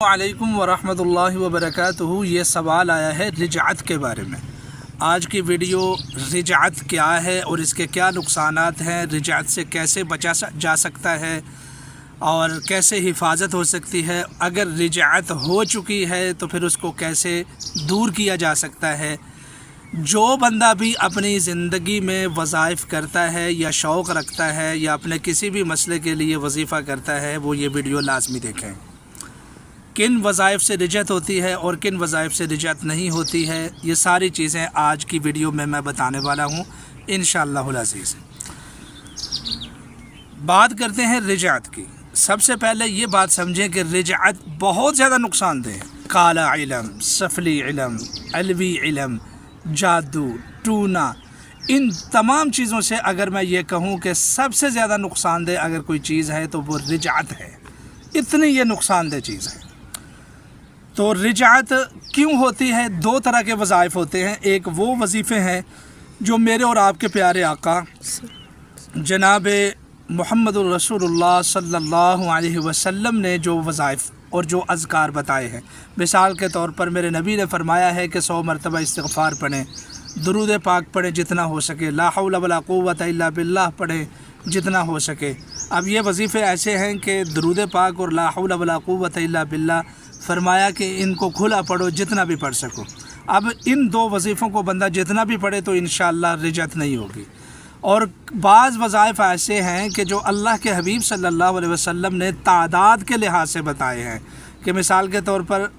वालेकुम वरहमतुल्लाहि वबरकातुहू। ये सवाल आया है रिजात के बारे में। आज की वीडियो रिजात क्या है और इसके क्या नुकसानात हैं, रिजात से कैसे बचा जा सकता है और कैसे हिफाजत हो सकती है, अगर रिजात हो चुकी है तो फिर उसको कैसे दूर किया जा सकता है। जो बंदा भी अपनी ज़िंदगी में वज़ाइफ करता है या शौक़ रखता है या अपने किसी भी मसले के लिए वजीफ़ा करता है वो ये वीडियो लाजमी देखें। किन वज़ाइफ से रिजत होती है और किन वज़ाइफ से रिजत नहीं होती है, ये सारी चीज़ें आज की वीडियो में मैं बताने वाला हूँ इंशाअल्लाहुल अज़ीज़। बात करते हैं रिजात की। सबसे पहले ये बात समझें कि रिजात बहुत ज़्यादा नुकसानदेह है। काला इलम, सफली इलम, अलवी इलम, जादू, टूना, इन तमाम चीज़ों से अगर मैं ये कहूँ कि सबसे ज़्यादा नुकसानदेह अगर कोई चीज़ है तो वो रिजात है। इतनी ये नुकसानदेह चीज़ है। तो रिजात क्यों होती है? दो तरह के वज़ाइफ होते हैं। एक वो वजीफ़े हैं जो मेरे और आपके प्यारे आका जनाब मुहम्मदुर रसूलुल्लाह सल्लल्लाहु अलैहि वसल्लम ने जो वज़ाइफ और जो अज़कार बताए हैं। मिसाल के तौर पर मेरे नबी ने फरमाया है कि 100 मरतबा इस्तिग़फ़ार पढ़ें, दुरूद पाक पढ़ें जितना हो सके, ला हौला वला कुव्वता इल्ला बिल्लाह पढ़ें जितना हो सके। अब ये वजीफ़े ऐसे हैं कि दुरूद पाक और ला हौला वला कुव्वता इल्ला बिल्लाह फरमाया कि इनको खुला पढ़ो जितना भी पढ़ सको। अब इन दो वजीफ़ों को बंदा जितना भी पढ़े तो इंशाअल्लाह रिजत नहीं होगी। और बाज़ वज़ाइफ ऐसे हैं कि जो अल्लाह के हबीब सल्लल्लाहु अलैहि वसल्लम ने तादाद के लिहाज से बताए हैं कि मिसाल के तौर पर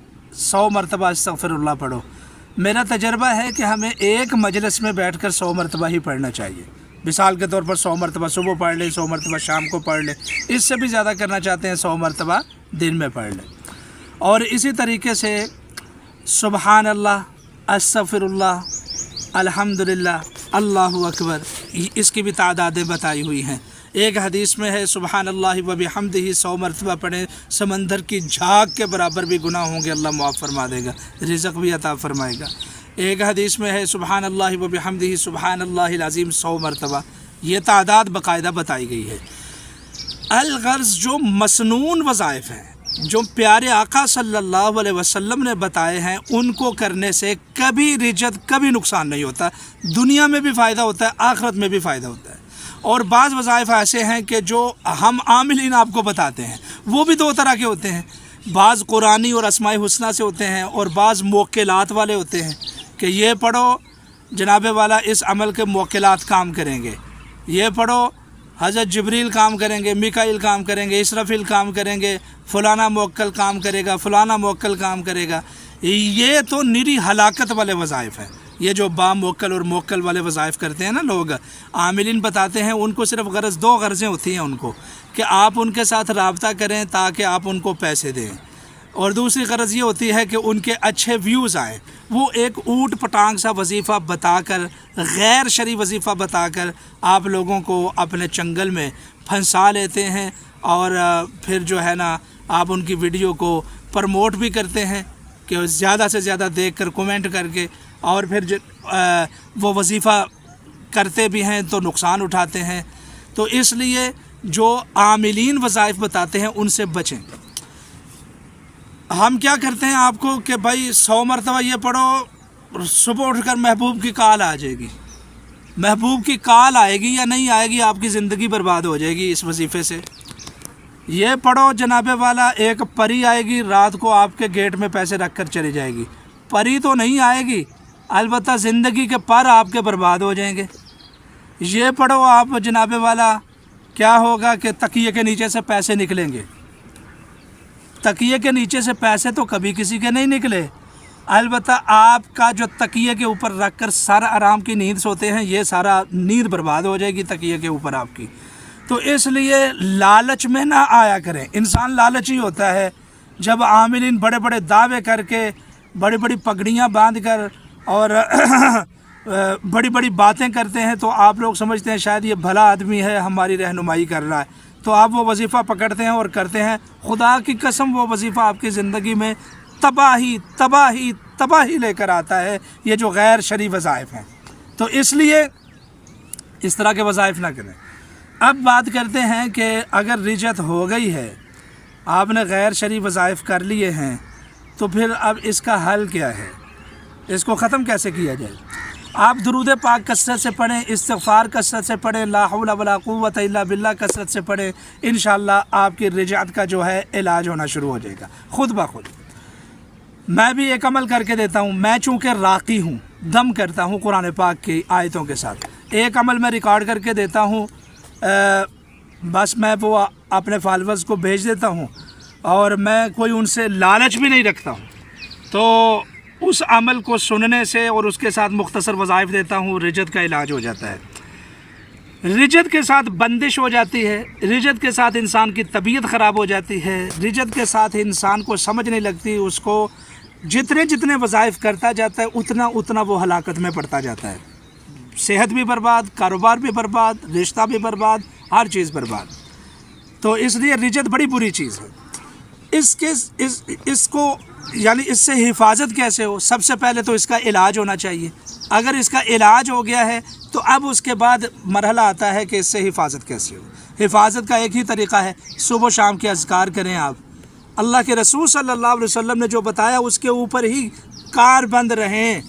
100 मरतबा अस्तग़फ़िरुल्लाह पढ़ो। मेरा तजर्बा है कि हमें एक मजलिस में बैठकर 100 मरतबा ही पढ़ना चाहिए। मिसाल के तौर पर 100 मरतबा सुबह पढ़ लें, 100 मरतबा शाम को पढ़ लें। इससे भी ज़्यादा करना चाहते हैं 100 मरतबा दिन में पढ़ लें। और इसी तरीके से सुबहान अल्लाह, अस्तग़फ़िरुल्लाह, अल्हम्दुलिल्लाह, अल्लाहु अकबर, इसकी भी तादादें बताई हुई हैं। एक हदीस में है सुबहान अल्लाह व बिहम्दिही 100 मरतबा पढ़ें, समंदर की झाग के बराबर भी गुनाह होंगे, अल्लाह मुआफ़ फरमा देगा, रिज़्क़ भी अता फरमाएगा। एक हदीस में है सुबहान अल्लाह व बिहम्दिही सुबहान अल्लाहिल अज़ीम 100 मरतबा। ये तादाद बाकायदा बताई गई है। अलगर्ज़ जो मसनून वज़ाइफ हैं, जो प्यारे आका सल्लल्लाहु अलैहि वसल्लम ने बताए हैं, उनको करने से कभी रिजत, कभी नुकसान नहीं होता। दुनिया में भी फ़ायदा होता है, आखिरत में भी फ़ायदा होता है। और बाज़ वज़ाइफ ऐसे हैं कि जो हम आमिलीन आपको बताते हैं वो भी दो तरह के होते हैं। बाज़ कुरानी और अस्माए हुस्ना से होते हैं और बाज़ मुवक्किलात वाले होते हैं कि ये पढ़ो जनाबे वाला इस अमल के मुवक्किलात काम करेंगे, ये पढ़ो हज़रत जिब्रील काम करेंगे, मिकाईल काम करेंगे, इसराफिल काम करेंगे, फ़लाना मुवक्किल काम करेगा, फ़लाना मुवक्किल काम करेगा। ये तो निरी हलाकत वाले वज़ाइफ हैं। ये जो बामुवक्किल और मुवक्किल वाले वज़ाइफ करते हैं ना लोग, आमिलीन बताते हैं, उनको सिर्फ गरज, दो गर्ज़ें होती हैं उनको कि आप उनके साथ रब्ता करें ताकि आप उनको पैसे दें, और दूसरी गरज ये होती है कि उनके अच्छे व्यूज़ आएँ। वो एक ऊट पटांग सा वजीफ़ा बताकर, गैर शरई वजीफ़ा बताकर आप लोगों को अपने चंगल में फंसा लेते हैं और फिर जो है ना आप उनकी वीडियो को प्रमोट भी करते हैं कि ज़्यादा से ज़्यादा देखकर कमेंट करके, और फिर वो वजीफ़ा करते भी हैं तो नुकसान उठाते हैं। तो इसलिए जो आमिलीन वज़ाइफ बताते हैं उनसे बचें। हम क्या करते हैं आपको कि भाई 100 मरतबा ये पढ़ो, सुबह उठकर महबूब की कॉल आ जाएगी। महबूब की कॉल आएगी या नहीं आएगी, आपकी ज़िंदगी बर्बाद हो जाएगी इस वजीफ़े से। ये पढ़ो जनाबे वाला, एक परी आएगी रात को आपके गेट में पैसे रख कर चली जाएगी। परी तो नहीं आएगी, अलबत्ता ज़िंदगी के पर आपके बर्बाद हो जाएंगे। ये पढ़ो आप जनाबे वाला, क्या होगा कि तकिए के नीचे से पैसे निकलेंगे। तकिए के नीचे से पैसे तो कभी किसी के नहीं निकले, अलबत्ता आपका जो तकिए के ऊपर रख कर सारा आराम की नींद सोते हैं, ये सारा नींद बर्बाद हो जाएगी तकिए के ऊपर आपकी। तो इसलिए लालच में ना आया करें। इंसान लालची होता है जब आमिलीन बड़े बड़े दावे करके, बड़ी बड़ी पगड़ियाँ बांध कर और बड़ी बड़ी बातें करते हैं तो आप लोग समझते हैं शायद ये भला आदमी है, हमारी रहनुमाई कर रहा है, तो आप वो वजीफ़ा पकड़ते हैं और करते हैं। खुदा की कसम वो वजीफ़ा आपकी ज़िंदगी में तबाही तबाही तबाही लेकर आता है, ये जो गैर शरई वज़ाइफ हैं। तो इसलिए इस तरह के वज़ाइफ ना करें। अब बात करते हैं कि अगर रिजत हो गई है آپ نے غیر شرعی وظائف کر لیے ہیں تو پھر اب اس کا حل کیا ہے، اس کو ختم کیسے کیا جائے؟ آپ درود پاک کثرت سے پڑھیں، استغفار کثرت سے پڑھیں، لا حول ولا قوت الا باللہ کثرت سے پڑھیں، انشاءاللہ آپ کی رجعت کا جو ہے علاج ہونا شروع ہو جائے گا خود بخود۔ میں بھی ایک عمل کر کے دیتا ہوں، میں چونکہ راقی ہوں، دم کرتا ہوں قرآن پاک کی آیتوں کے ساتھ، ایک عمل میں ریکارڈ کر کے دیتا ہوں، بس میں وہ اپنے فالوورز کو بھیج دیتا ہوں، اور میں کوئی ان سے لالچ بھی نہیں رکھتا ہوں، تو اس عمل کو سننے سے اور اس کے ساتھ مختصر وظائف دیتا ہوں، رجت کا علاج ہو جاتا ہے۔ رجت کے ساتھ بندش ہو جاتی ہے، رجت کے ساتھ انسان کی طبیعت خراب ہو جاتی ہے، رجت کے ساتھ انسان کو سمجھ نہیں لگتی، اس کو جتنے وظائف کرتا جاتا ہے اتنا وہ ہلاکت میں پڑتا جاتا ہے، صحت بھی برباد، کاروبار بھی برباد، رشتہ بھی برباد، ہر چیز برباد۔ تو اس لیے رجت بڑی بری چیز ہے۔ اس کو یعنی اس سے حفاظت کیسے ہو؟ سب سے پہلے تو اس کا علاج ہونا چاہیے۔ اگر اس کا علاج ہو گیا ہے تو اب اس کے بعد مرحلہ آتا ہے کہ اس سے حفاظت کیسے ہو۔ حفاظت کا ایک ہی طریقہ ہے، صبح و شام کے اذکار کریں آپ، اللہ کے رسول صلی اللہ علیہ وسلم نے جو بتایا اس کے اوپر ہی کار بند رہیں،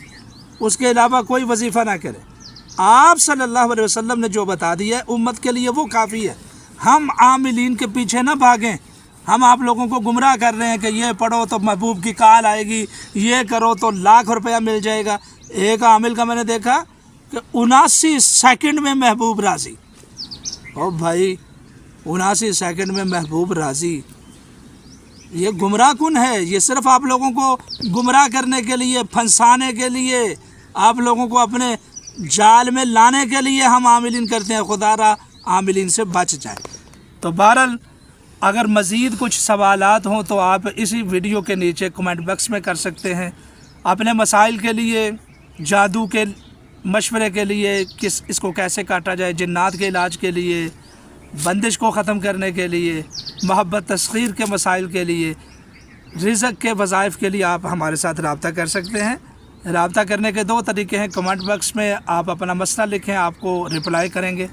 اس کے علاوہ کوئی وظیفہ نہ کریں۔ آپ صلی اللہ علیہ وسلم نے جو بتا دیا ہے امت کے لیے وہ کافی ہے۔ ہم عاملین کے پیچھے نہ بھاگیں، ہم آپ لوگوں کو گمراہ کر رہے ہیں کہ یہ پڑھو تو محبوب کی کال آئے گی، یہ کرو تو لاکھ روپیہ مل جائے گا۔ ایک عامل کا میں نے دیکھا کہ 79 سیکنڈ میں محبوب راضی۔ او بھائی 79 سیکنڈ میں محبوب راضی، یہ گمراہ کن ہے، یہ صرف آپ لوگوں کو گمراہ کرنے کے لیے، پھنسانے کے لیے، آپ لوگوں کو اپنے جال میں لانے کے لیے ہم عاملین کرتے ہیں۔ خدا را عاملین سے بچ جائے۔ تو بہرحال اگر مزید کچھ سوالات ہوں تو آپ اسی ویڈیو کے نیچے کمنٹ باکس میں کر سکتے ہیں۔ اپنے مسائل کے لیے، جادو کے مشورے کے لیے، اس کو کیسے کاٹا جائے، جنات کے علاج کے لیے، بندش کو ختم کرنے کے لیے، محبت تسخیر کے مسائل کے لیے، رزق کے وظائف کے لیے آپ ہمارے ساتھ رابطہ کر سکتے ہیں۔ رابطہ کرنے کے 2 طریقے ہیں، کمنٹ باکس میں آپ اپنا مسئلہ لکھیں، آپ کو رپلائی کریں گے۔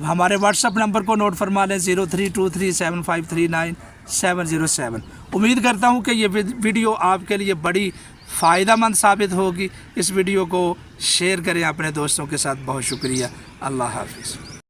ہمارے واٹس اپ نمبر کو نوٹ فرما لیں 032375390707۔ امید کرتا ہوں کہ یہ ویڈیو آپ کے لیے بڑی فائدہ مند ثابت ہوگی۔ اس ویڈیو کو شیئر کریں اپنے دوستوں کے ساتھ۔ بہت شکریہ، اللہ حافظ۔